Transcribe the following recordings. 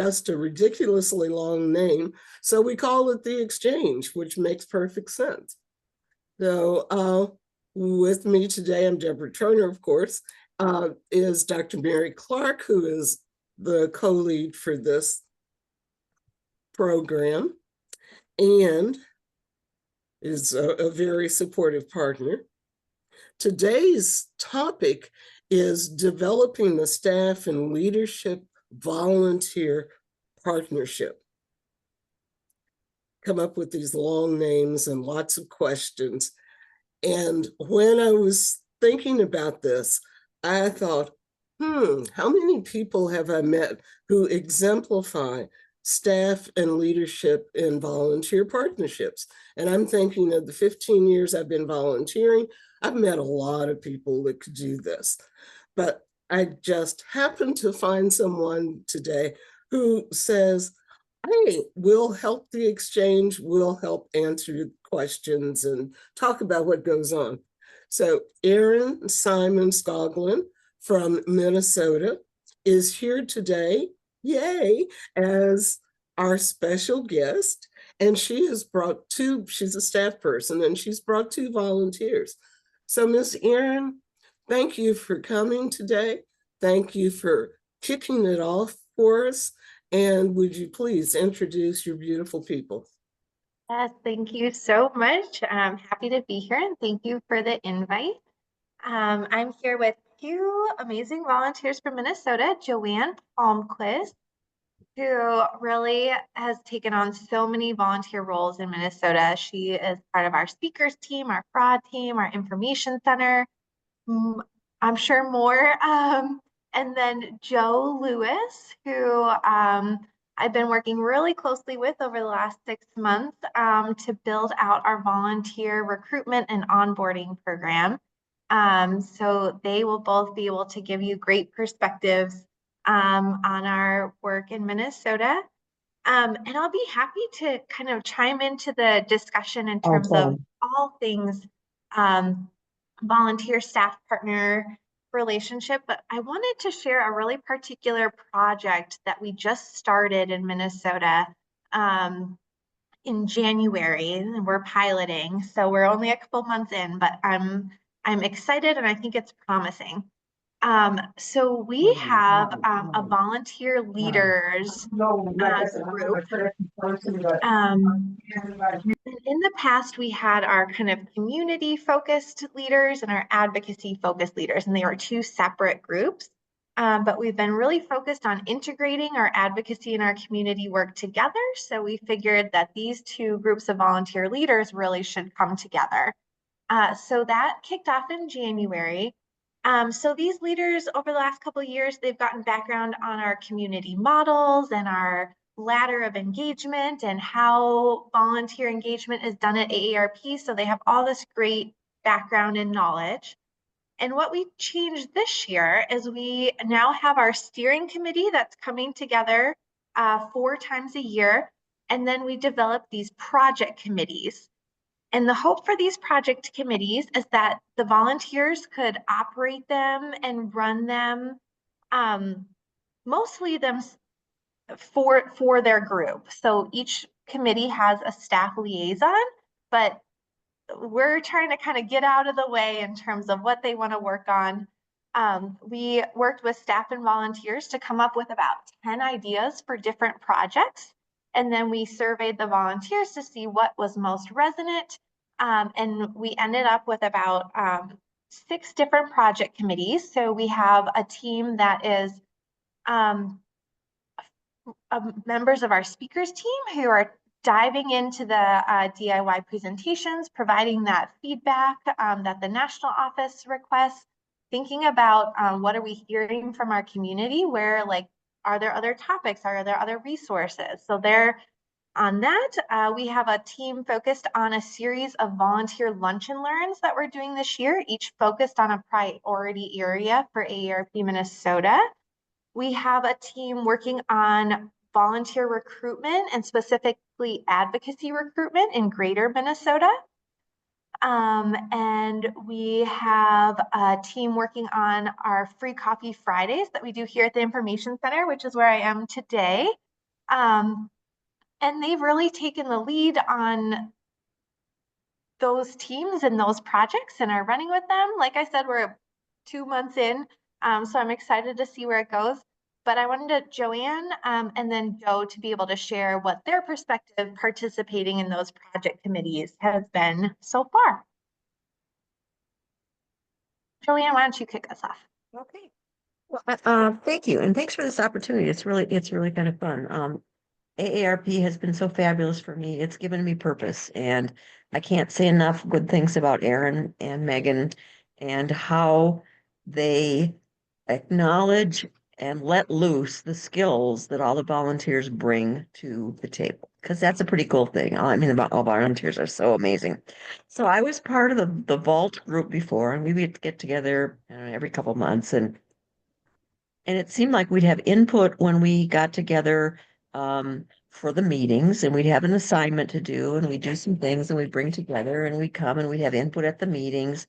just a ridiculously long name. So we call it the Exchange, which makes perfect sense. So with me today, I'm Deborah Turner, of course, is Dr. Mary Clark, who is the co-lead for this program and is a very supportive partner. Today's topic is developing the staff and leadership volunteer partnership. Come up with these long names and lots of questions. And when I was thinking about this, I thought, how many people have I met who exemplify staff and leadership in volunteer partnerships? And I'm thinking of the 15 years I've been volunteering, I've met a lot of people that could do this. But I just happened to find someone today who says, hey, we'll help the Exchange, we'll help answer questions and talk about what goes on. So Erin Simon Skoglund from Minnesota is here today, yay, as our special guest. And she has brought she's a staff person, and she's brought 2 volunteers. So Miss Erin, thank you for coming today. Thank you for kicking it off for us. And would you please introduce your beautiful people? Yes, thank you so much. I'm happy to be here, and thank you for the invite. I'm here with 2 amazing volunteers from Minnesota, Joanne Palmquist, who really has taken on so many volunteer roles in Minnesota. She is part of our speakers team, our fraud team, our information center. I'm sure more. And then Joe Lewis, who I've been working really closely with over the last 6 months to build out our volunteer recruitment and onboarding program. So they will both be able to give you great perspectives on our work in Minnesota. And I'll be happy to kind of chime into the discussion in terms of all things volunteer staff partner relationship, but I wanted to share a really particular project that we just started in Minnesota in January, and we're piloting. So we're only a couple months in, but I'm excited and I think it's promising. So we have a volunteer leaders group. In the past, we had our kind of community focused leaders and our advocacy focused leaders, and they were 2 separate groups. But we've been really focused on integrating our advocacy and our community work together. So we figured that these 2 groups of volunteer leaders really should come together. So that kicked off in January. So these leaders over the last couple of years, they've gotten background on our community models and our ladder of engagement and how volunteer engagement is done at AARP. So they have all this great background and knowledge. And what we changed this year is we now have our steering committee that's coming together 4 times a year. And then we develop these project committees. And the hope for these project committees is that the volunteers could operate them and run them, mostly them for their group. So each committee has a staff liaison, but we're trying to kind of get out of the way in terms of what they want to work on. We worked with staff and volunteers to come up with about 10 ideas for different projects. And then we surveyed the volunteers to see what was most resonant. And we ended up with about 6 different project committees. So we have a team that is members of our speakers team who are diving into the DIY presentations, providing that feedback that the national office requests, thinking about what are we hearing from our community, where are there other topics, are there other resources? So they're on that. We have a team focused on a series of volunteer lunch and learns that we're doing this year, each focused on a priority area for AARP Minnesota. We have a team working on volunteer recruitment and specifically advocacy recruitment in greater Minnesota. And we have a team working on our free coffee Fridays that we do here at the Information Center, which is where I am today. Um, and they've really taken the lead on those teams and those projects and are running with them. Like I said, we're 2 months in, so I'm excited to see where it goes. But I wanted Joanne and then Joe to be able to share what their perspective participating in those project committees has been so far. Joanne, why don't you kick us off? Okay. Well, thank you, and thanks for this opportunity. It's really kind of fun. AARP has been so fabulous for me. It's given me purpose, and I can't say enough good things about Aaron and Megan and how they acknowledge and let loose the skills that all the volunteers bring to the table. Because that's a pretty cool thing. I mean, all volunteers are so amazing. So I was part of the Vault group before, and we would get together every couple months, and it seemed like we'd have input when we got together for the meetings, and we'd have an assignment to do, and we'd do some things, and we'd bring together, and we'd come and we'd have input at the meetings.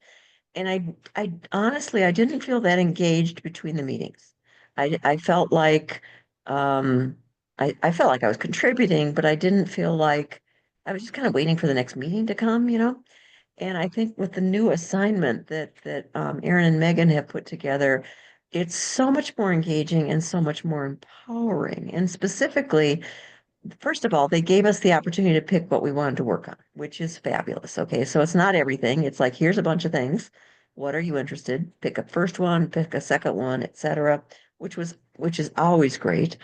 And I honestly, I didn't feel that engaged between the meetings. I felt like um, I felt like I was contributing, but I didn't feel like I was just kind of waiting for the next meeting to come, you know? And I think with the new assignment that Aaron and Megan have put together, it's so much more engaging and so much more empowering. And specifically, first of all, they gave us the opportunity to pick what we wanted to work on, which is fabulous. Okay, so it's not everything. It's like, here's a bunch of things. What are you interested? Pick a first one, pick a second one, etc., which is always great.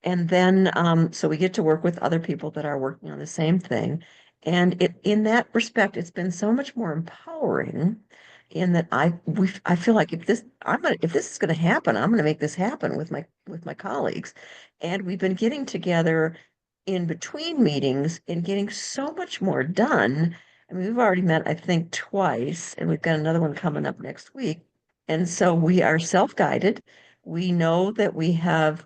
And then so we get to work with other people that are working on the same thing. And in that respect, it's been so much more empowering in that I feel like if this is gonna happen, I'm gonna make this happen with my colleagues. And we've been getting together in between meetings and getting so much more done. I mean, we've already met, I think, twice, and we've got another one coming up next week. And so we are self-guided. We know that we have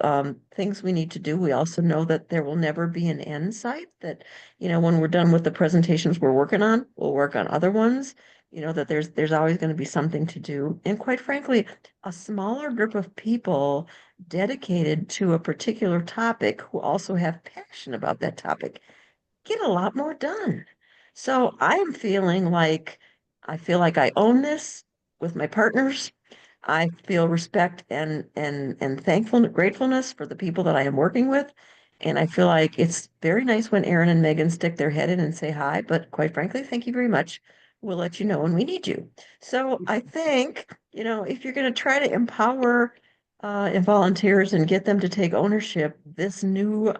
things we need to do. We also know that there will never be an end site, that, when we're done with the presentations we're working on, we'll work on other ones. That there's always going to be something to do. And quite frankly, a smaller group of people dedicated to a particular topic who also have passion about that topic get a lot more done. So I feel like I own this with my partners. I feel respect and gratefulness for the people that I am working with. And I feel like it's very nice when Aaron and Megan stick their head in and say hi, but quite frankly, thank you very much. We'll let you know when we need you. So I think, if you're going to try to empower volunteers and get them to take ownership, this new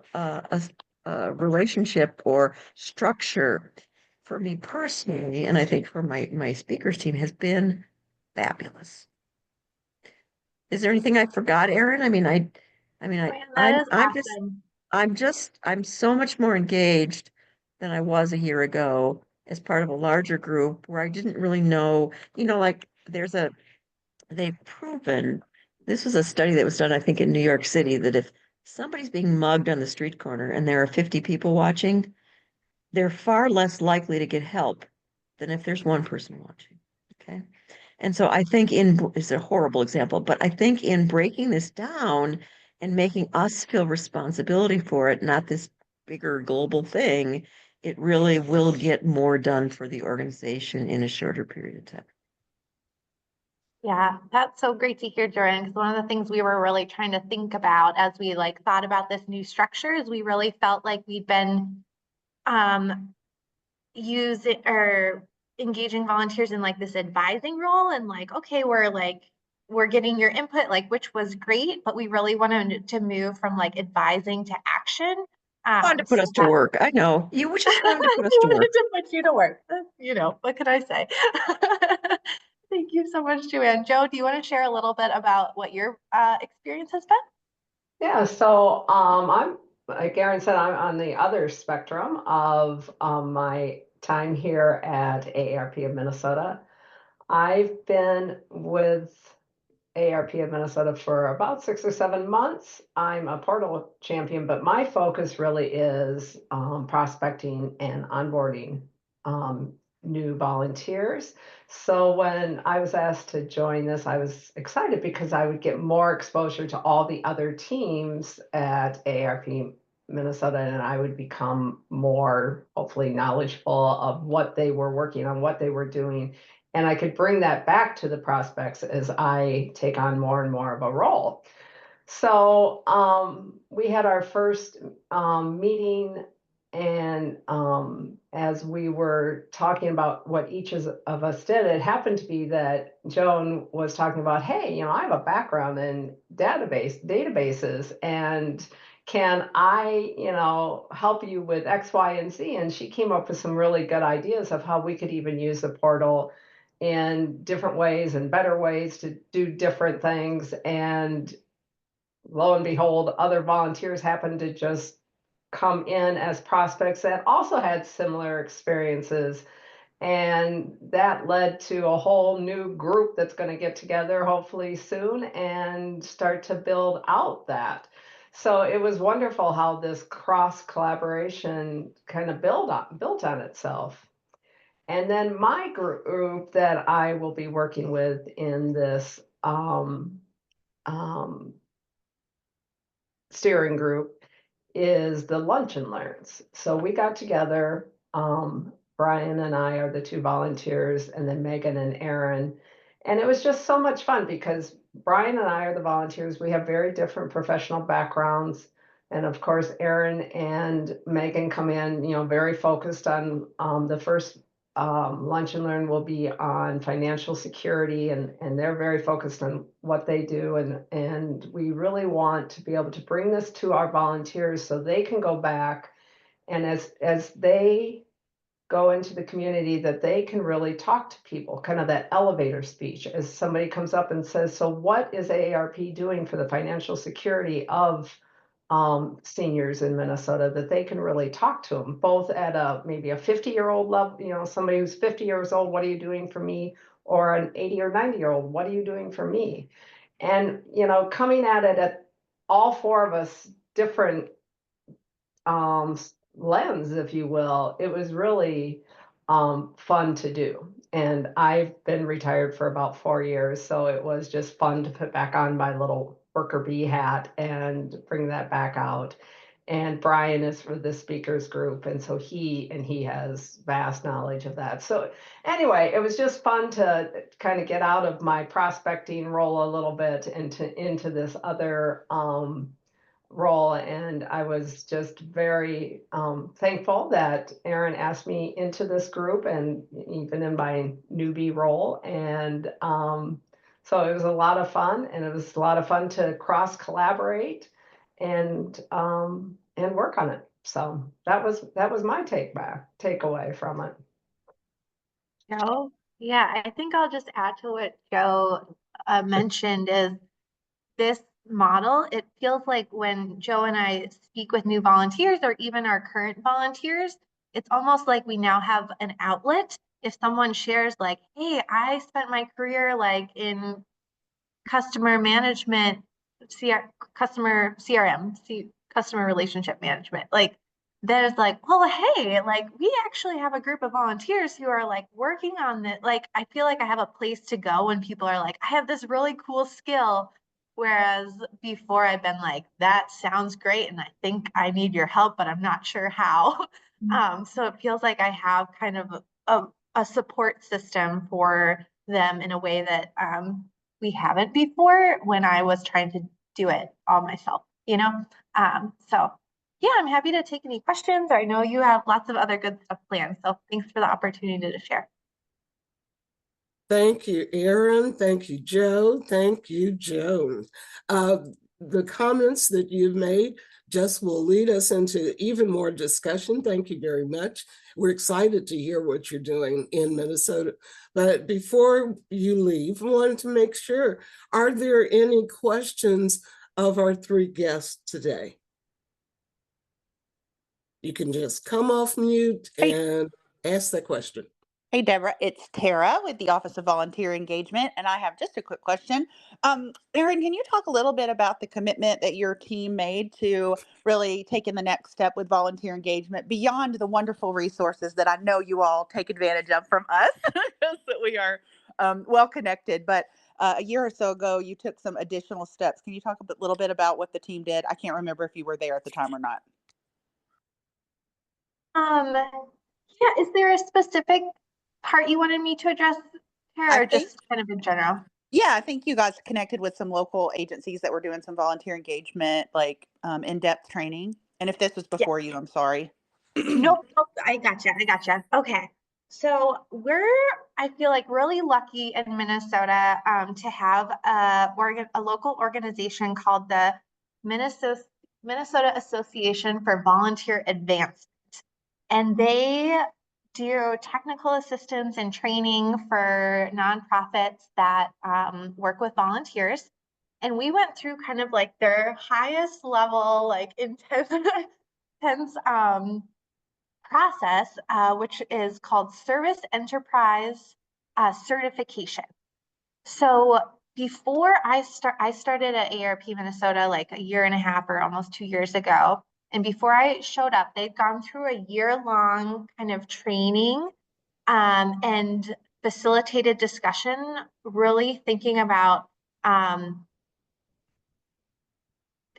relationship or structure for me personally, and I think for my speakers team has been fabulous. Is there anything I forgot, Erin? Man, that is I'm awesome. I'm so much more engaged than I was a year ago as part of a larger group where I didn't really know, like they've proven, this was a study that was done, I think, in New York City, that if somebody's being mugged on the street corner and there are 50 people watching, they're far less likely to get help than if there's one person watching. Okay. And so I think it's a horrible example, but I think in breaking this down and making us feel responsibility for it, not this bigger global thing, it really will get more done for the organization in a shorter period of time. Yeah, that's so great to hear, Jordan, because one of the things we were really trying to think about as we thought about this new structure is we really felt like we'd been um using or engaging volunteers in this advising role and okay, we're getting your input, which was great, but we really wanted to move from advising to action. Wanted to put So us to that work. I know. You just wanted to put us we to work. wanted to put you to work. What can I say? Thank you so much, Joanne. Joe, do you want to share a little bit about what your experience has been? Yeah, so I'm, like Aaron said, I'm on the other spectrum of my time here at AARP of Minnesota. I've been with AARP of Minnesota for about 6 or 7 months. I'm a portal champion, but my focus really is prospecting and onboarding um, new volunteers. So when I was asked to join this, I was excited because I would get more exposure to all the other teams at AARP Minnesota, and I would become more, hopefully, knowledgeable of what they were working on, what they were doing. And I could bring that back to the prospects as I take on more and more of a role. So we had our first meeting, and as we were talking about what each of us did, it happened to be that Joan was talking about, hey, I have a background in databases, and can I, help you with X, Y, and Z? And she came up with some really good ideas of how we could even use the portal in different ways and better ways to do different things. And lo and behold, other volunteers happened to just come in as prospects that also had similar experiences. And that led to a whole new group that's going to get together hopefully soon and start to build out that. So it was wonderful how this cross collaboration kind of built on itself. And then my group that I will be working with in this um, steering group is the lunch and learns. So we got together. Brian and I are the two volunteers, and then Megan and Aaron. And it was just so much fun because Brian and I are the volunteers. We have very different professional backgrounds. And of course, Aaron and Megan come in, very focused on the first lunch and learn will be on financial security, and they're very focused on what they do. And we really want to be able to bring this to our volunteers so they can go back, and as they go into the community, that they can really talk to people, kind of that elevator speech as somebody comes up and says, so what is AARP doing for the financial security of seniors in Minnesota, that they can really talk to them both at maybe a 50-year-old level, somebody who's 50 years old, what are you doing for me? Or an 80 or 90-year-old, what are you doing for me? And, coming at it at all four of us different lens, if you will, it was really fun to do. And I've been retired for about 4 years, so it was just fun to put back on my little worker bee hat and bring that back out. And Brian is for the speakers group, and so he has vast knowledge of that. So anyway, it was just fun to kind of get out of my prospecting role a little bit into this other role. And I was just very thankful that Aaron asked me into this group, and even in my newbie role. And so it was a lot of fun, and it was a lot of fun to cross collaborate and work on it. So that was my takeaway from it. Joe? Yeah, I think I'll just add to what Joe mentioned is this model. It feels like when Joe and I speak with new volunteers or even our current volunteers, it's almost like we now have an outlet. If someone shares like, hey, I spent my career like in customer management, customer CRM, customer relationship management, like there's like, well, hey, like we actually have a group of volunteers who are like working on this. Like, I feel like I have a place to go when people are like, I have this really cool skill. Whereas before I've been like, that sounds great. And I think I need your help, but I'm not sure how. So it feels like I have kind of a support system for them in a way that we haven't before when I was trying to do it all myself, So yeah, I'm happy to take any questions. I know you have lots of other good stuff planned. So thanks for the opportunity to share. Thank you, Aaron. Thank you, Joe. Thank you, Joan. The comments that you've made just will lead us into even more discussion. Thank you very much. We're excited to hear what you're doing in Minnesota. But before you leave, I wanted to make sure, are there any questions of our three guests today? You can just come off mute and ask that question. Hey, Deborah, it's Tara with the Office of Volunteer Engagement, and I have just a quick question. Erin, can you talk a little bit about the commitment that your team made to really taking the next step with volunteer engagement beyond the wonderful resources that I know you all take advantage of from us, just that we are well connected, but a year or so ago, you took some additional steps. Can you talk a little bit about what the team did? I can't remember if you were there at the time or not. Yeah, is there a specific part you wanted me to address, I Tara, or think, just kind of in general? yeah, I think you guys connected with some local agencies that were doing some volunteer engagement, like in-depth training. And if this was Yeah. before you, I'm sorry. Nope, nope, I gotcha. Okay. So we're, I feel like really lucky in Minnesota to have a local organization called the Minnesota Minnesota Association for Volunteer Advancement. And they do technical assistance and training for nonprofits that work with volunteers. And we went through kind of like their highest level, like intense, intense process, which is called Service Enterprise Certification. So before I started at AARP Minnesota like a year and a half or almost 2 years ago. And before I showed up, they'd gone through a year-long kind of training and facilitated discussion, really thinking about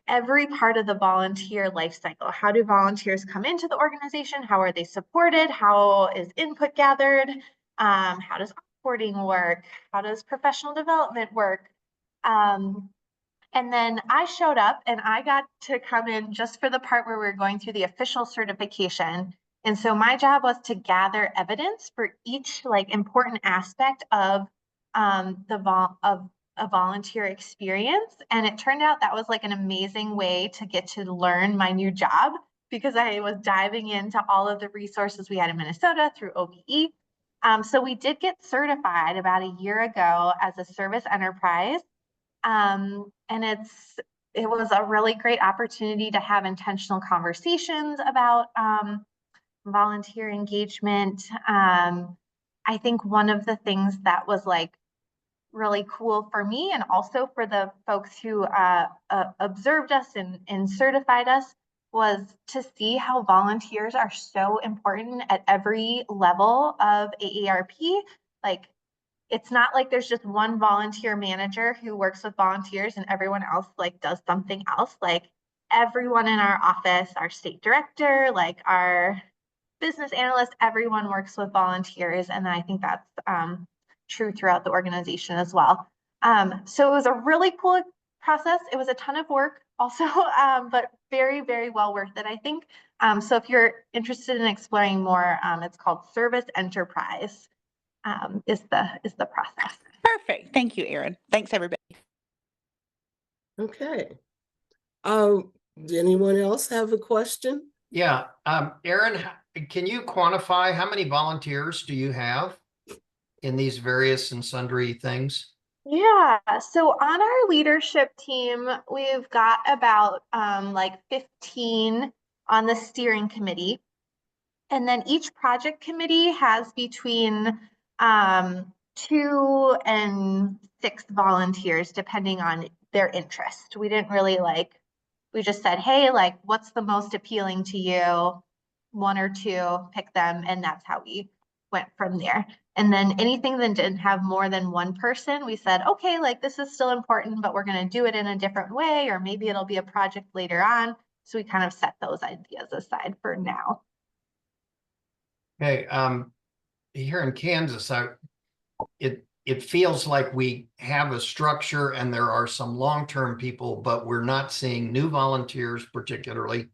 every part of the volunteer life cycle. How do volunteers come into the organization? How are they supported? How is input gathered? How does onboarding work? How does professional development work? And then I showed up and I got to come in just for the part where we were going through the official certification. And so my job was to gather evidence for each like important aspect of of a volunteer experience. And it turned out that was like an amazing way to get to learn my new job because I was diving into all of the resources we had in Minnesota through OBE. So we did get certified about a year ago as a service enterprise. And it was a really great opportunity to have intentional conversations about volunteer engagement. I think one of the things that was like really cool for me and also for the folks who observed us and certified us was to see how volunteers are so important at every level of AARP. Like it's not like there's just one volunteer manager who works with volunteers and everyone else like does something else. Like everyone in our office, our state director, like our business analyst, everyone works with volunteers. And I think that's true throughout the organization as well. So it was a really cool process. It was a ton of work also, but very, very well worth it, I think. So if you're interested in exploring more, it's called Service Enterprise is the process. Perfect. Thank you, Erin. Thanks, everybody. Okay. Anyone else have a question? Yeah, Erin, can you quantify how many volunteers do you have in these various and sundry things? Yeah, so on our leadership team, we've got about like 15 on the steering committee. And then each project committee has between 2 and 6 volunteers, depending on their interest. We didn't really like, we just said, hey, like, what's the most appealing to you? 1 or 2, pick them. And that's how we went from there. And then anything that didn't have more than 1 person, we said, okay, like this is still important, but we're going to do it in a different way, or maybe it'll be a project later on. So we kind of set those ideas aside for now. Okay, here in Kansas, it feels like we have a structure and there are some long-term people, but we're not seeing new volunteers particularly.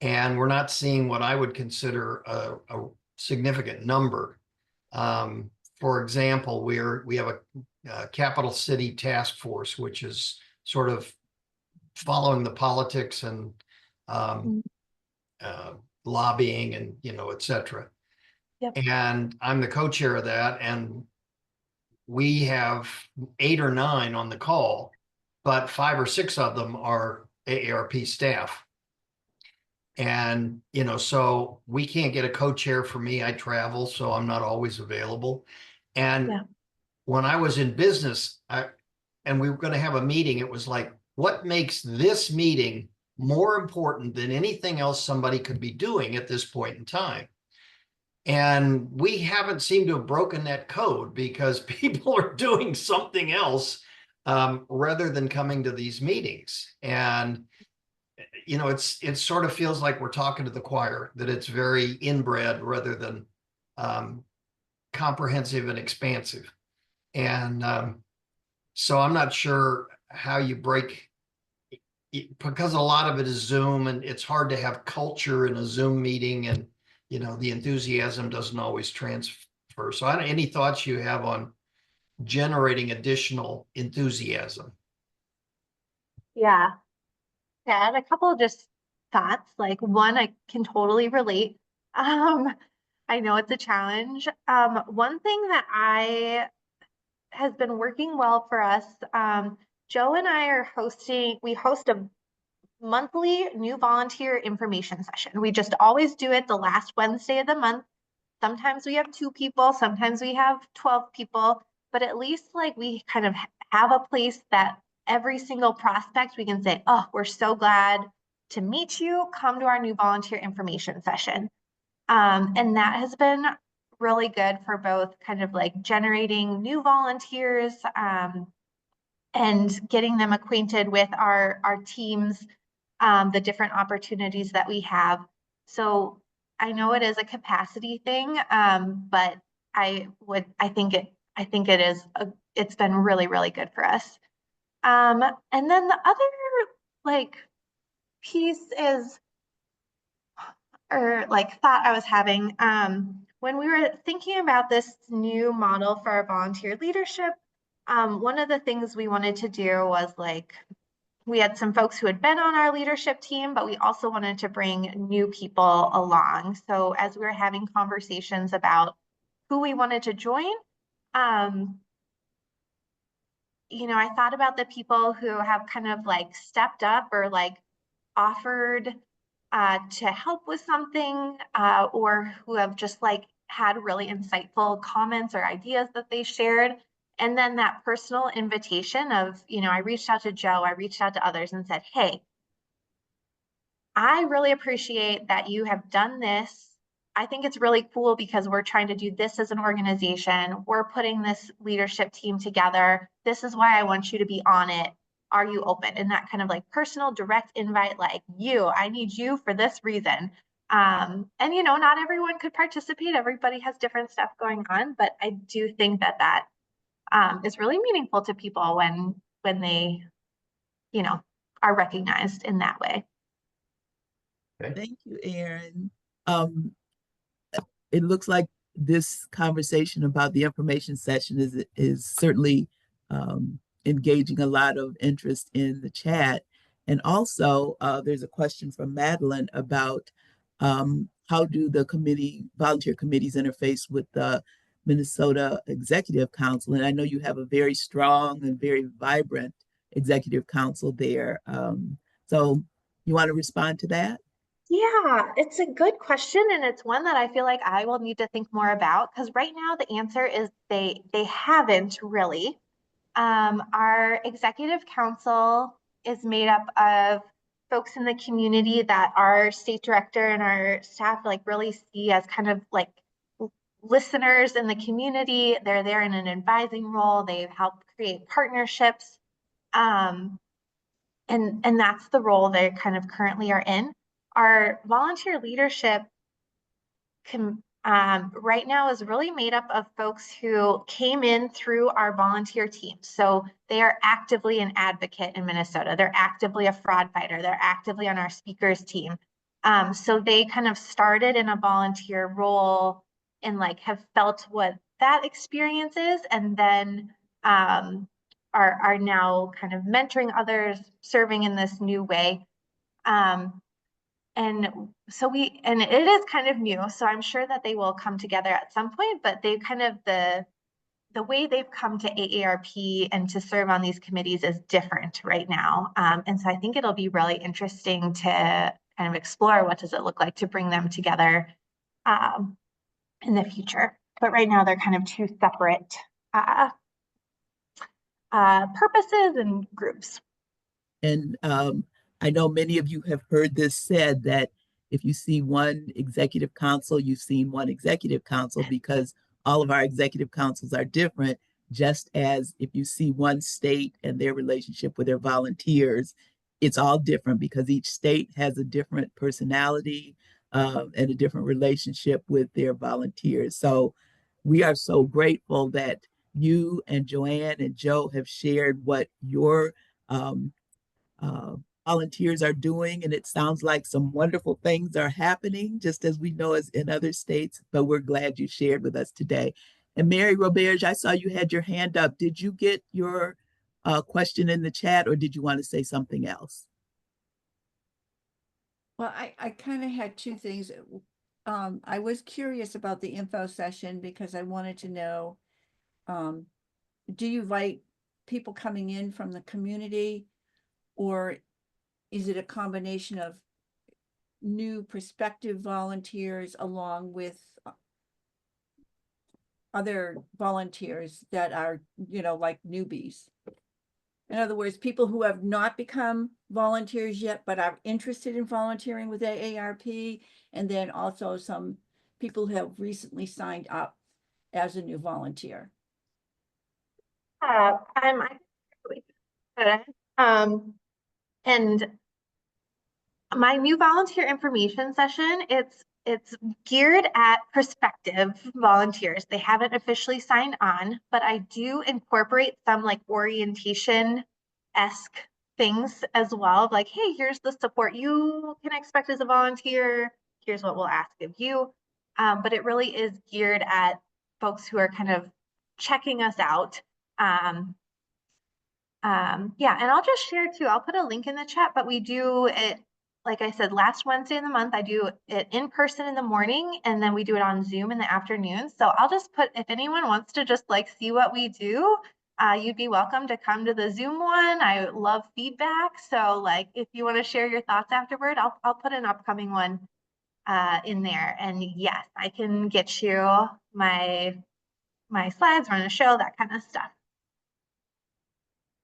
And we're not seeing what I would consider a significant number. For example, we have a capital city task force, which is sort of following the politics and lobbying and, et cetera. Yep. And I'm the co-chair of that. And we have 8 or 9 on the call, but 5 or 6 of them are AARP staff. And, so we can't get a co-chair for me. I travel, so I'm not always available. And Yeah. when I was in business, and we were going to have a meeting, it was like, what makes this meeting more important than anything else somebody could be doing at this point in time? And we haven't seemed to have broken that code because people are doing something else rather than coming to these meetings. And you know, it sort of feels like we're talking to the choir, that it's very inbred rather than comprehensive and expansive. And so I'm not sure how you break, because a lot of it is Zoom, and it's hard to have culture in a Zoom meeting, and you know, the enthusiasm doesn't always transfer. So any thoughts you have on generating additional enthusiasm? Yeah. Yeah, and a couple of just thoughts. Like one, I can totally relate. Um, I know it's a challenge. One thing that I has been working well for us, Joe and I are we host a monthly new volunteer information session. We just always do it the last Wednesday of the month. Sometimes we have 2 people, sometimes we have 12 people, but at least like we kind of have a place that every single prospect we can say, oh, we're so glad to meet you. Come to our new volunteer information session. And that has been really good for both kind of like generating new volunteers and getting them acquainted with our teams, the different opportunities that we have. So I know it is a capacity thing, but I think it is it's been really, really good for us. And then the other like piece is, or like thought I was having, when we were thinking about this new model for our volunteer leadership, one of the things we wanted to do was like, we had some folks who had been on our leadership team, but we also wanted to bring new people along. So as we were having conversations about who we wanted to join, you know, I thought about the people who have kind of like stepped up or like offered to help with something, or who have just like had really insightful comments or ideas that they shared. And then that personal invitation of, you know, I reached out to Joe, I reached out to others and said, hey, I really appreciate that you have done this. I think it's really cool because we're trying to do this as an organization. We're putting this leadership team together. This is why I want you to be on it. Are you open? And that kind of like personal direct invite, like I need you for this reason. And you know, not everyone could participate. Everybody has different stuff going on, but I do think that is really meaningful to people when they, you know, are recognized in that way. Thank you, Erin. Um, it looks like this conversation about the information session is certainly engaging a lot of interest in the chat. And also, there's a question from Madeline about how do the volunteer committees interface with the Minnesota Executive Council? And I know you have a very strong and very vibrant executive council there. So you want to respond to that? Yeah, it's a good question, and it's one that I feel like I will need to think more about, because right now the answer is they haven't really. Our executive council is made up of folks in the community that our state director and our staff like really see as kind of like listeners in the community. They're there in an advising role. They help create partnerships. And that's the role they kind of currently are in. Our volunteer leadership right now is really made up of folks who came in through our volunteer team. So they are actively an advocate in Minnesota. They're actively a fraud fighter. They're actively on our speakers team. So they kind of started in a volunteer role and like have felt what that experience is, and then are now kind of mentoring others, serving in this new way. And so and it is kind of new, so I'm sure that they will come together at some point, but they kind of the way they've come to AARP and to serve on these committees is different right now. And so I think it'll be really interesting to kind of explore what does it look like to bring them together in the future. But right now they're kind of two separate purposes and groups. And I know many of you have heard this said that if you see one executive council, you've seen one executive council, because all of our executive councils are different, just as if you see one state and their relationship with their volunteers, it's all different because each state has a different personality and a different relationship with their volunteers. So we are so grateful that you and Joanne and Joe have shared what your um, uh, volunteers are doing. And it sounds like some wonderful things are happening, just as we know as in other states, but we're glad you shared with us today. And Mary Roberge, I saw you had your hand up. Did you get your question in the chat, or did you want to say something else? Well, I kind of had two things. I was curious about the info session because I wanted to know, do you invite people coming in from the community, or is it a combination of new prospective volunteers along with other volunteers that are, like newbies? In other words, people who have not become volunteers yet, but are interested in volunteering with AARP, and then also some people who have recently signed up as a new volunteer. And my new volunteer information session, it's geared at prospective volunteers. They haven't officially signed on, but I do incorporate some like orientation-esque things as well. Like, hey, here's the support you can expect as a volunteer. Here's what we'll ask of you. But it really is geared at folks who are kind of checking us out. Yeah, and I'll just share too. I'll put a link in the chat, but we do it, like I said, last Wednesday in the month. I do it in person in the morning, and then we do it on Zoom in the afternoon. So I'll just put, if anyone wants to just like see what we do, you'd be welcome to come to the Zoom one. I love feedback. So like, if you want to share your thoughts afterward, I'll put an upcoming one in there. And yes, I can get you my slides, run a show, that kind of stuff.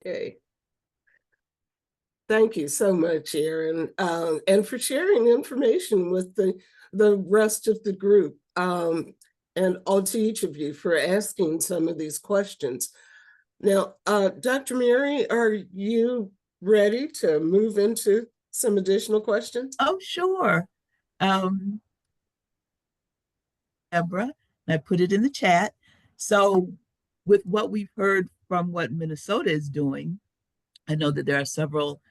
Okay. Thank you so much, Erin, and for sharing information with the rest of the group, and all to each of you for asking some of these questions. Now, Dr. Mary, are you ready to move into some additional questions? Oh, sure. Deborah, and I put it in the chat. So with what we've heard from what Minnesota is doing, I know that there are several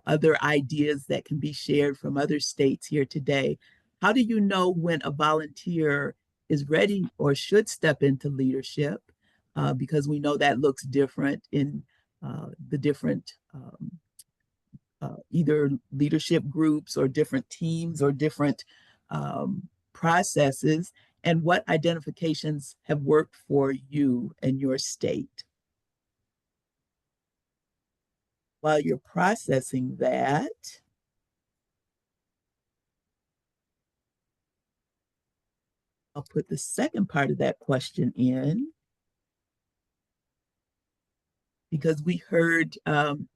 other ideas that can be shared from other states here today. How do you know when a volunteer is ready or should step into leadership? Because we know that looks different in the different either leadership groups or different teams or different processes, and what identifications have worked for you and your state. While you're processing that, I'll put the second part of that question in, because we heard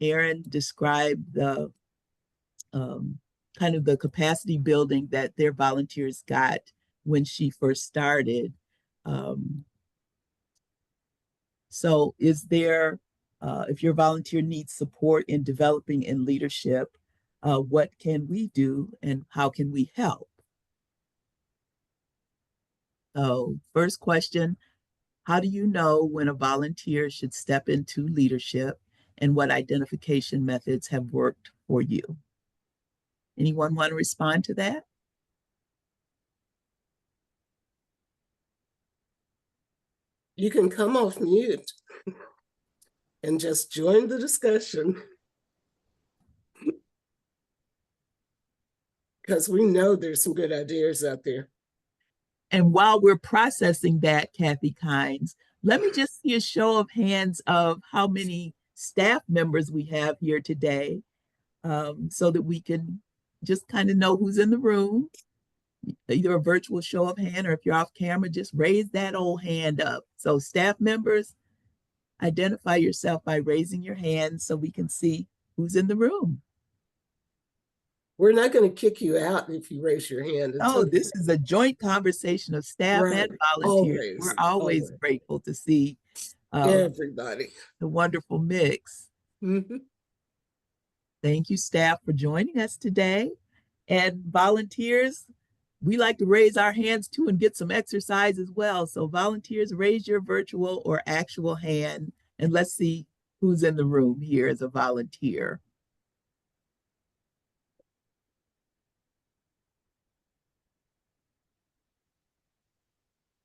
Erin describe the kind of the capacity building that their volunteers got when she first started. So is there, if your volunteer needs support in developing in leadership, what can we do and how can we help? So first question, how do you know when a volunteer should step into leadership, and what identification methods have worked for you? Anyone want to respond to that? You can come off mute and just join the discussion, because we know there's some good ideas out there. And while we're processing that, Kathy Kynes, let me just see a show of hands of how many staff members we have here today, so that we can just kind of know who's in the room. Either a virtual show of hand, or if you're off camera, just raise that old hand up. So staff members, identify yourself by raising your hand so we can see who's in the room. We're not going to kick you out if you raise your hand. Oh, this is a joint conversation of staff right. and volunteers. Always, We're always grateful to see everybody. the wonderful mix. Mm-hmm. Thank you, staff, for joining us today. And volunteers, we like to raise our hands too and get some exercise as well. So volunteers, raise your virtual or actual hand, and let's see who's in the room here as a volunteer.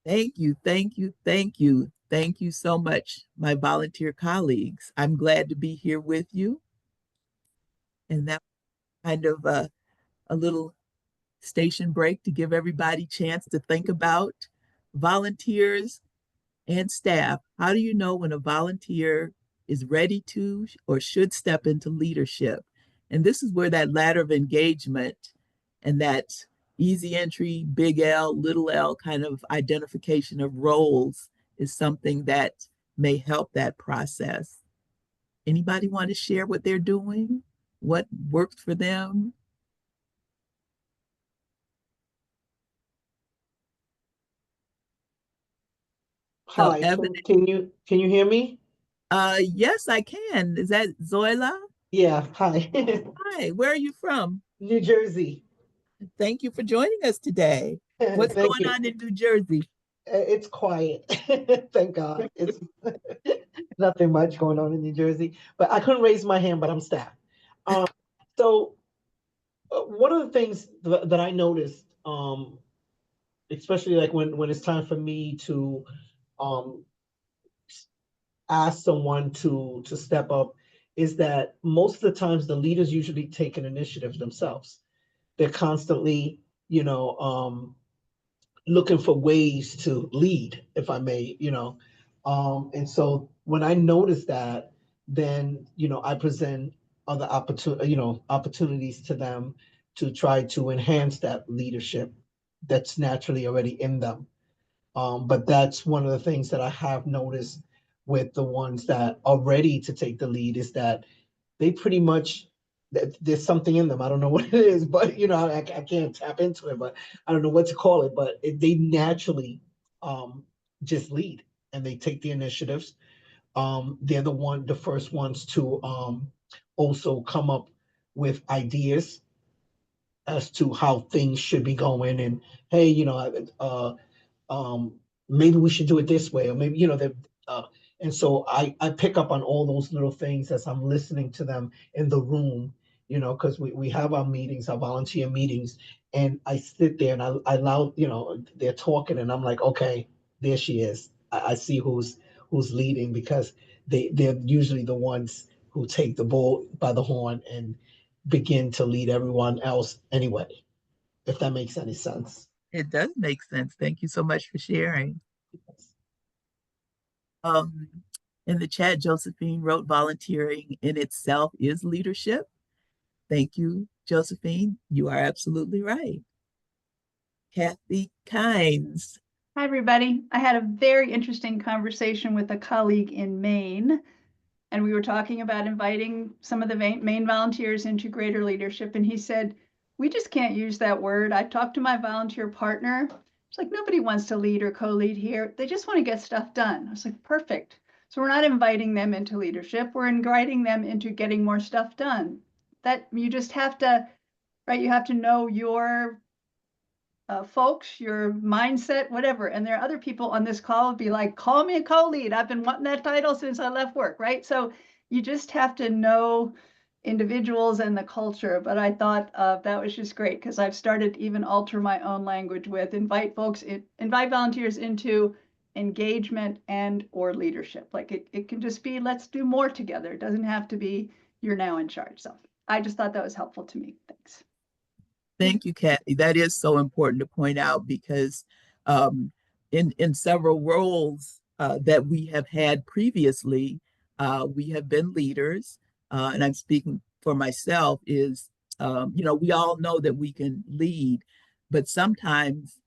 Thank you, thank you, thank you. Thank you so much, my volunteer colleagues. I'm glad to be here with you. And that kind of a little station break to give everybody a chance to think about volunteers and staff. How do you know when a volunteer is ready to or should step into leadership? And this is where that ladder of engagement and that easy entry, big L, little L kind of identification of roles is something that may help that process. Anybody want to share what they're doing? What worked for them? So Hi, Evan, can you hear me? yes, I can. Is that Zoila? Yeah, hi. Hi, where are you from? New Jersey. Thank you for joining us today. What's Thank going you. on in New Jersey? It's quiet. Thank God. It's nothing much going on in New Jersey. But I couldn't raise my hand, but I'm staff. Um, so one of the things that I noticed, especially like when it's time for me to um ask someone to step up, is that most of the times the leaders usually take an initiative themselves. They're constantly, you know, looking for ways to lead, if I may, and so when I notice that, then I present other opportunities to them to try to enhance that leadership that's naturally already in them. But that's one of the things that I have noticed with the ones that are ready to take the lead, is that they pretty much, there's something in them. I don't know what it is, but I can't tap into it, but I don't know what to call it. But they naturally just lead, and they take the initiatives. They're the first ones to also come up with ideas as to how things should be going. And hey, um, maybe we should do it this way, or maybe, that, and so I pick up on all those little things as I'm listening to them in the room, because we have our meetings, our volunteer meetings, and I sit there and I allow, they're talking, and I'm like, okay, there she is. I see who's leading, because they're usually the ones who take the bull by the horn and begin to lead everyone else anyway, if that makes any sense. It does make sense. Thank you so much for sharing. Um, in the chat, Josephine wrote, volunteering in itself is leadership. Thank you, Josephine. You are absolutely right. Kathy Kynes. Hi, everybody. I had a very interesting conversation with a colleague in Maine, and we were talking about inviting some of the Maine volunteers into greater leadership. And he said, we just can't use that word. I talked to my volunteer partner. It's like, nobody wants to lead or co-lead here. They just want to get stuff done. I was like, perfect. So we're not inviting them into leadership. We're inviting them into getting more stuff done. That you just have to, right? You have to know your folks, your mindset, whatever. And there are other people on this call would be like, call me a co-lead. I've been wanting that title since I left work, right? So you just have to know individuals and the culture. But I thought that was just great, because I've started to even alter my own language with invite volunteers into engagement and or leadership. Like it can just be, let's do more together. It doesn't have to be you're now in charge. So I just thought that was helpful to me. Thanks. Thank you, Kathy. That is so important to point out, because in several roles that we have had previously, we have been leaders, and I'm speaking for myself, is, we all know that we can lead, but sometimes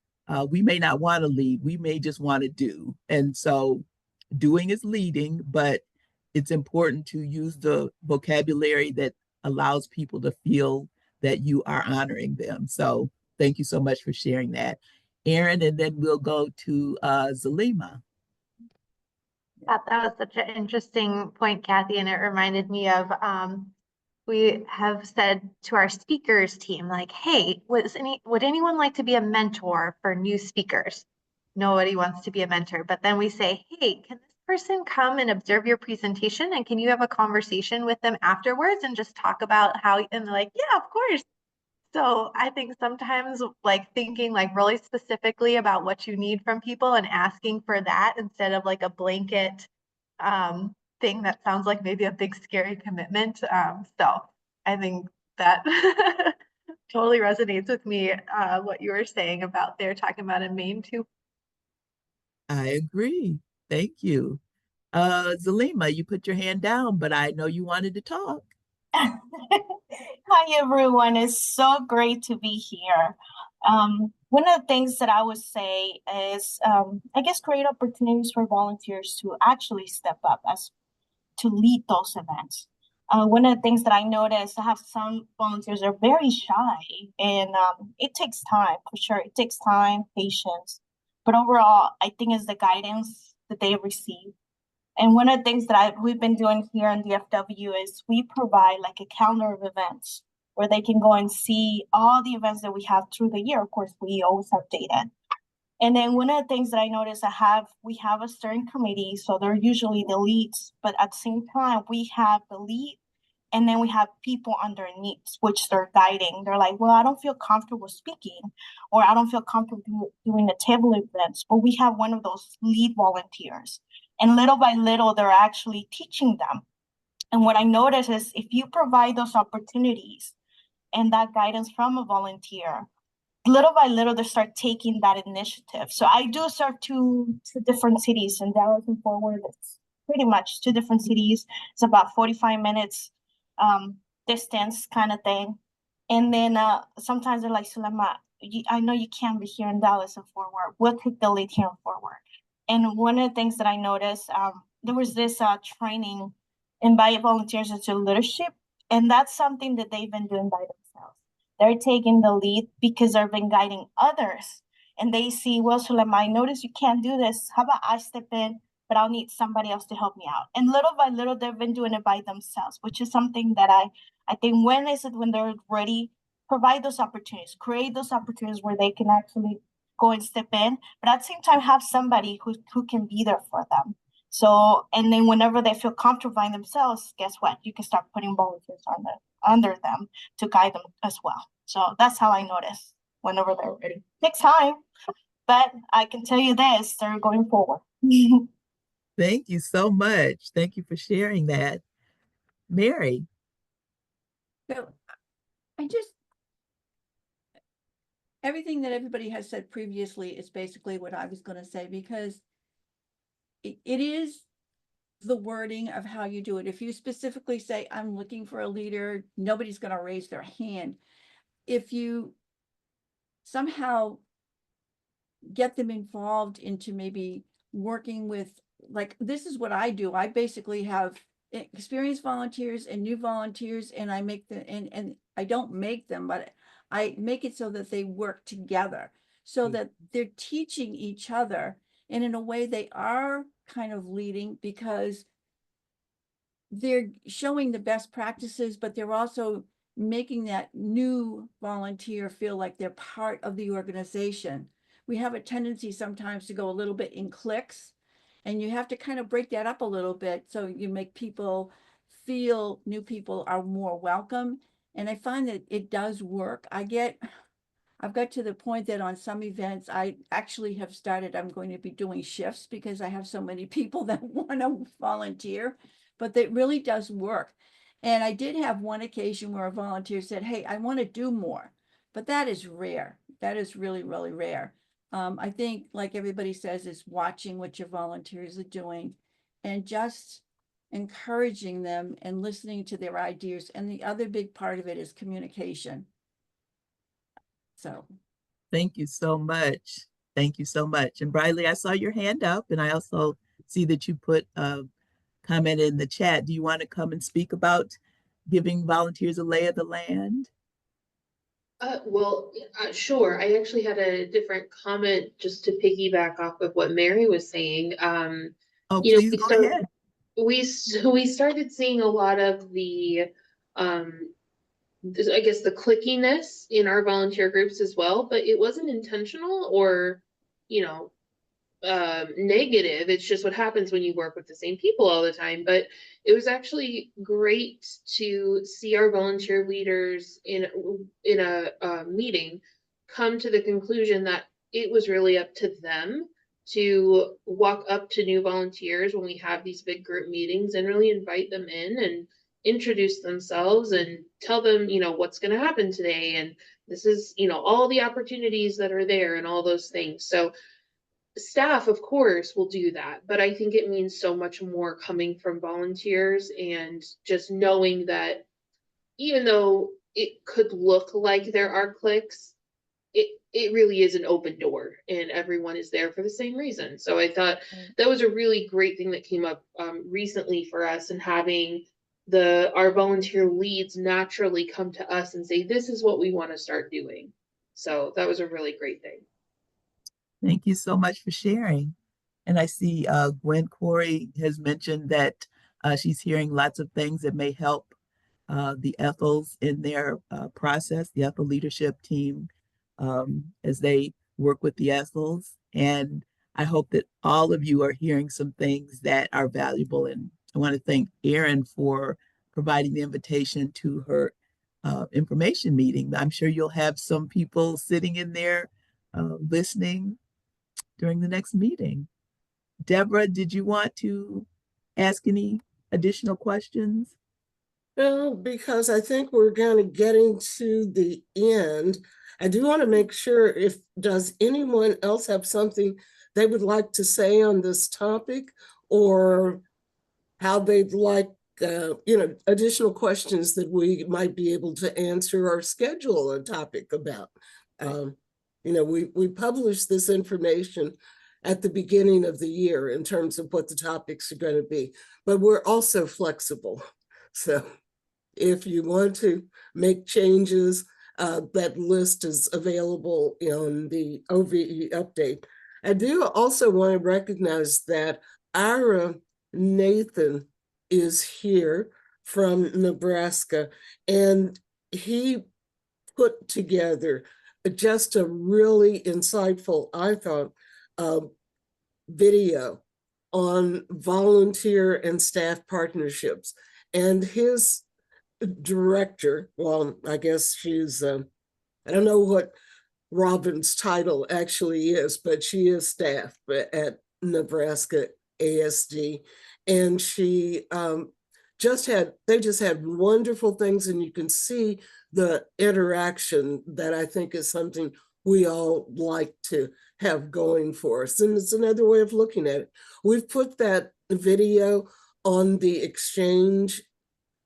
we may not want to lead. We may just want to do. And so doing is leading, but it's important to use the vocabulary that allows people to feel that you are honoring them. So thank you so much for sharing that, Erin, and then we'll go to Zalima. That was such an interesting point, Kathy, and it reminded me of we have said to our speakers team, like, hey, would anyone like to be a mentor for new speakers? Nobody wants to be a mentor, but then we say, hey, can this person come and observe your presentation, and can you have a conversation with them afterwards and just talk about how, and they're like, yeah, of course. So I think sometimes like thinking like really specifically about what you need from people and asking for that instead of like a blanket thing that sounds like maybe a big scary commitment. So I think that totally resonates with me, what you were saying about they're talking about in Maine too. I agree. Thank you. Zalima, you put your hand down, but I know you wanted to talk. Hi, everyone. It's so great to be here. One of the things that I would say is, I guess, create opportunities for volunteers to actually step up as to lead those events. One of the things that I noticed, I have some volunteers are very shy, and it takes time for sure. It takes time, patience, but overall, I think it's the guidance that they receive. And one of the things that we've been doing here in the FW is we provide like a calendar of events where they can go and see all the events that we have through the year. Of course, we always have data. And then one of the things that I noticed we have a steering committee, so they're usually the leads, but at the same time, we have the lead and then we have people underneath, which they're guiding. They're like, well, I don't feel comfortable speaking, or I don't feel comfortable doing the table events, but we have one of those lead volunteers. And little by little, they're actually teaching them. And what I notice is if you provide those opportunities and that guidance from a volunteer, little by little, they start taking that initiative. So I do serve two different cities in Dallas and Fort Worth. It's pretty much two different cities. It's about 45 minutes distance kind of thing. And then sometimes they're like, Sulema, I know you can't be here in Dallas and Fort Worth. We'll take the lead here in Fort Worth. And one of the things that I noticed, there was this training, invite volunteers into leadership. And that's something that they've been doing by themselves. They're taking the lead because they've been guiding others. And they see, well, Sulema, I notice you can't do this. How about I step in, but I'll need somebody else to help me out. And little by little, they've been doing it by themselves, which is something that I think when they're ready, provide those opportunities, create those opportunities where they can actually go and step in, but at the same time have somebody who can be there for them. So, and then whenever they feel comfortable by themselves, guess what? You can start putting volunteers under them to guide them as well. So that's how I notice whenever they're ready. It takes time, but I can tell you this, they're going forward. Thank you so much. Thank you for sharing that. Mary. So I just, everything that everybody has said previously is basically what I was going to say, because it is the wording of how you do it. If you specifically say, I'm looking for a leader, nobody's going to raise their hand. If you somehow get them involved into maybe working with, like, this is what I do. I basically have experienced volunteers and new volunteers, and I make them, and I don't make them, but I make it so that they work together, so that they're teaching each other. And in a way, they are kind of leading because they're showing the best practices, but they're also making that new volunteer feel like they're part of the organization. We have a tendency sometimes to go a little bit in cliques, and you have to kind of break that up a little bit so you make people feel new people are more welcome. And I find that it does work. I've got to the point that on some events, I actually have started, I'm going to be doing shifts because I have so many people that want to volunteer, but it really does work. And I did have one occasion where a volunteer said, hey, I want to do more, but that is rare. That is really, really rare. I think, like everybody says, is watching what your volunteers are doing and just encouraging them and listening to their ideas. And the other big part of it is communication. So Thank you so much. Thank you so much. And Briley, I saw your hand up, and I also see that you put a comment in the chat. Do you want to come and speak about giving volunteers a lay of the land? Sure. I actually had a different comment just to piggyback off of what Mary was saying. Oh, please go ahead. We started seeing a lot of the I guess the clickiness in our volunteer groups as well, but it wasn't intentional or, you know, negative. It's just what happens when you work with the same people all the time. But it was actually great to see our volunteer leaders in a meeting come to the conclusion that it was really up to them to walk up to new volunteers when we have these big group meetings and really invite them in and introduce themselves and tell them, you know, what's going to happen today, and this is, you know, all the opportunities that are there and all those things. So staff, of course, will do that, but I think it means so much more coming from volunteers and just knowing that even though it could look like there are cliques, it really is an open door and everyone is there for the same reason. So I thought that was a really great thing that came up recently for us, and having our volunteer leads naturally come to us and say, this is what we want to start doing. So that was a really great thing. Thank you so much for sharing. And I see Gwen Corey has mentioned that she's hearing lots of things that may help the Ethels in their process, the Ethel leadership team, as they work with the Ethels. And I hope that all of you are hearing some things that are valuable. And I want to thank Erin for providing the invitation to her information meeting. I'm sure you'll have some people sitting in there listening during the next meeting. Deborah, did you want to ask any additional questions? No, because I think we're kind of getting to the end. I do want to make sure, if does anyone else have something they would like to say on this topic, or how they'd like additional questions that we might be able to answer or schedule a topic about. We publish this information at the beginning of the year in terms of what the topics are going to be, but we're also flexible. So if you want to make changes, that list is available in the OVE update. I do also want to recognize that Ira Nathan is here from Nebraska, and he put together just a really insightful, I thought, video on volunteer and staff partnerships. And his director, well, I guess she's, I don't know what Robin's title actually is, but she is staff at Nebraska ASD. And she they just had wonderful things, and you can see the interaction that I think is something we all like to have going for us. And it's another way of looking at it. We've put that video on the exchange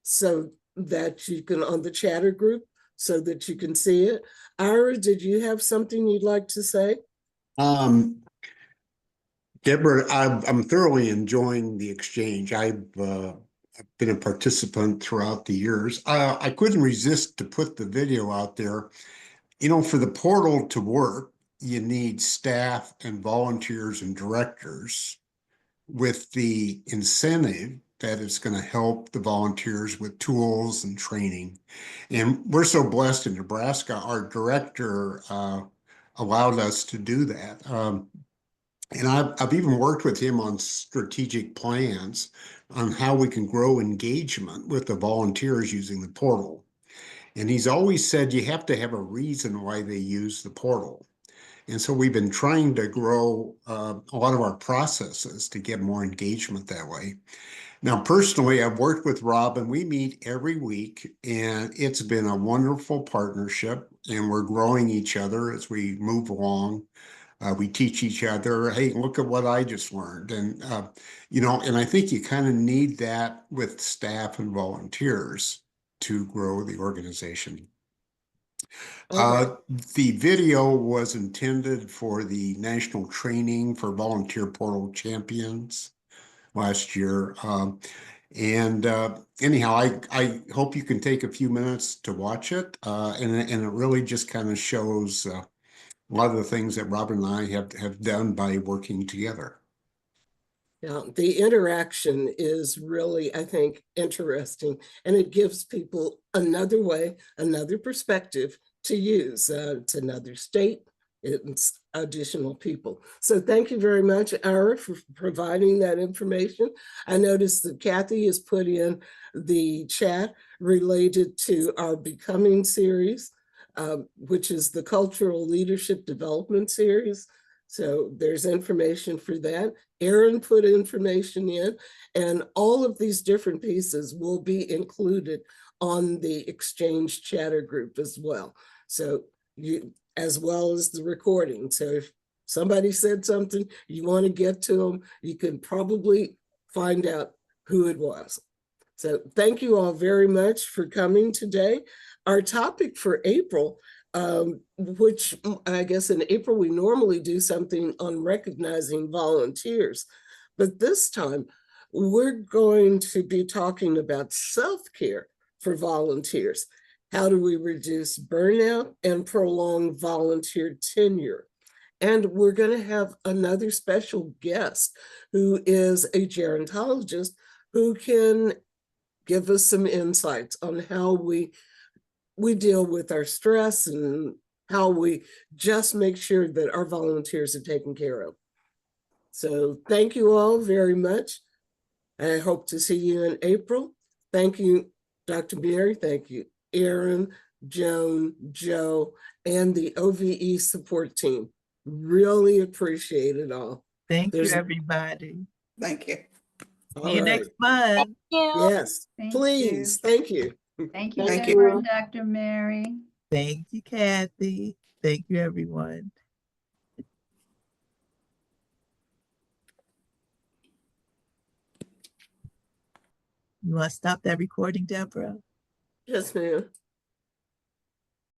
so that you can, on the chatter group, so that you can see it. Ira, did you have something you'd like to say? Deborah, I'm thoroughly enjoying the exchange. I've been a participant throughout the years. I couldn't resist to put the video out there. You know, for the portal to work, you need staff and volunteers and directors with the incentive that it's going to help the volunteers with tools and training. And we're so blessed in Nebraska, our director allowed us to do that. And I've even worked with him on strategic plans on how we can grow engagement with the volunteers using the portal. And he's always said you have to have a reason why they use the portal. And so we've been trying to grow a lot of our processes to get more engagement that way. Now, personally, I've worked with Rob, and we meet every week, and it's been a wonderful partnership, and we're growing each other as we move along. We teach each other, hey, look at what I just learned. And, and I think you kind of need that with staff and volunteers to grow the organization. The video was intended for the national training for volunteer portal champions last year. Anyhow, I hope you can take a few minutes to watch it. And it really just kind of shows a lot of the things that Robin and I have done by working together. Yeah, the interaction is really, I think, interesting, and it gives people another way, another perspective to use. It's another state, it's additional people. So thank you very much, Ara, for providing that information. I noticed that Kathy has put in the chat related to our Becoming series, which is the Cultural Leadership Development Series. So there's information for that. Aaron put information in, and all of these different pieces will be included on the Exchange chatter group as well. So you, as well as the recording. So if somebody said something, you want to get to them, you can probably find out who it was. So thank you all very much for coming today. Our topic for April, which I guess in April we normally do something on recognizing volunteers, but this time we're going to be talking about self-care for volunteers. How do we reduce burnout and prolong volunteer tenure? And we're going to have another special guest who is a gerontologist who can give us some insights on how we deal with our stress and how we just make sure that our volunteers are taken care of. So thank you all very much. I hope to see you in April. Thank you, Dr. Mary. Thank you, Aaron, Joan, Joe, and the OVE support team. Really appreciate it all. Thank you, everybody. Thank you. See you next month. Thank you. Yes, Thank please. you. Thank you. Thank you, Thank Deborah you. and Dr. Mary. Thank you, Kathy. Thank you, everyone. You want to stop that recording, Deborah? Yes, ma'am.